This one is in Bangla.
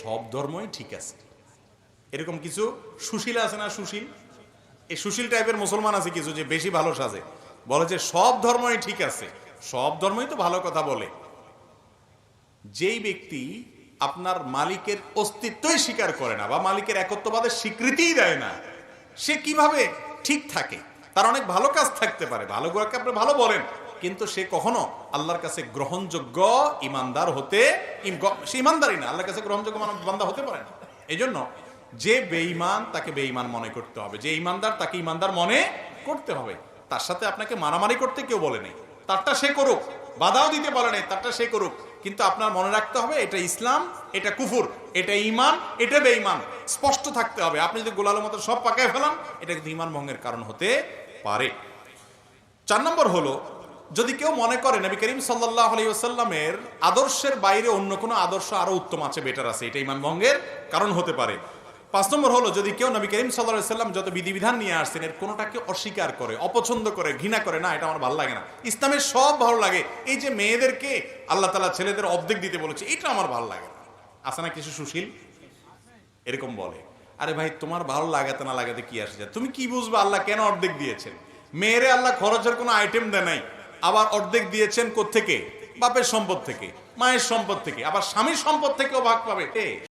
সব ধর্মই ঠিক আছে। এরকম কিছু সুশীল আছে না, সুশীল, এই সুশীল টাইপের মুসলমান আছে কিছু, যে বেশি ভালো সাজে, বলে যে সব ধর্মই ঠিক আছে, সব ধর্মই তো ভালো কথা বলে। যেই ব্যক্তি আপনার মালিকের অস্তিত্বই স্বীকার করে না বা মালিকের একত্ববাদের স্বীকৃতিই দেয় না, সে কিভাবে ঠিক থাকে? তার অনেক ভালো কাজ থাকতে পারে, ভালো গুলোকে আপনি ভালো বলেন, কিন্তু সে কখনো আল্লাহর কাছে গ্রহণযোগ্য ইমানদার হতে, সে ইমানদারই না, আল্লাহর কাছে গ্রহণযোগ্য বান্দা হতে পারে না। এই জন্য যে বেঈমান তাকে বেঈমান মনে করতে হবে, যে ইমানদার তাকে ইমানদার মনে করতে হবে। তার সাথে আপনাকে মারামারি করতে কেউ বলে নেই, তারটা সে করুক, বাধাও দিতে বলে নেই, তারটা সে করুক, কিন্তু আপনার মনে রাখতে হবে এটা ইসলাম, এটা কুফর, এটা ঈমান, এটা বেঈমান, স্পষ্ট থাকতে হবে। আপনি যদি গোলালের মতো সব পাকায় ফেলান, এটা কিন্তু ঈমান ভঙ্গের কারণ হতে পারে। 4 নম্বর হলো, যদি কেউ মনে করে নবী করিম সাল্লাল্লাহু আলাইহি ওয়াসাল্লামের আদর্শের বাইরে অন্য কোনো আদর্শ আরো উত্তম আছে, বেটার আছে, এটা ঈমান ভঙ্গের কারণ হতে পারে। 5 নম্বর হলো, যদি কেউ নবী করিম সাল্লাল্লাহু আলাইহি ওয়াসাল্লাম যত বিধিবিধান নিয়ে আসছেন এর কোনোটাকে অস্বীকার করে, অপছন্দ করে, ঘৃণা করে, না এটা আমার ভালো লাগে না, ইসলামের সব ভালো লাগে, এই যে মেয়েদেরকে আল্লাহ তাআলা ছেলেদের অর্ধেক দিতে বলেছে এটা আমার ভালো লাগে না। আছে না কিছু সুশীল এরকম বলে, আরে ভাই তোমার ভালো লাগাতে না লাগাতে কি আসে যায়, তুমি কি বুঝবে আল্লাহ কেন অর্ধেক দিয়েছেন? মেয়েরে আল্লাহ খরচের কোনো আইটেম দেয় নাই, আবার অর্ধেক দিয়েছেন কোত্থেকে? বাপের সম্পদ থেকে, মায়ের সম্পদ থেকে, আবার স্বামীর সম্পদ থেকেও ভাগ পাবে।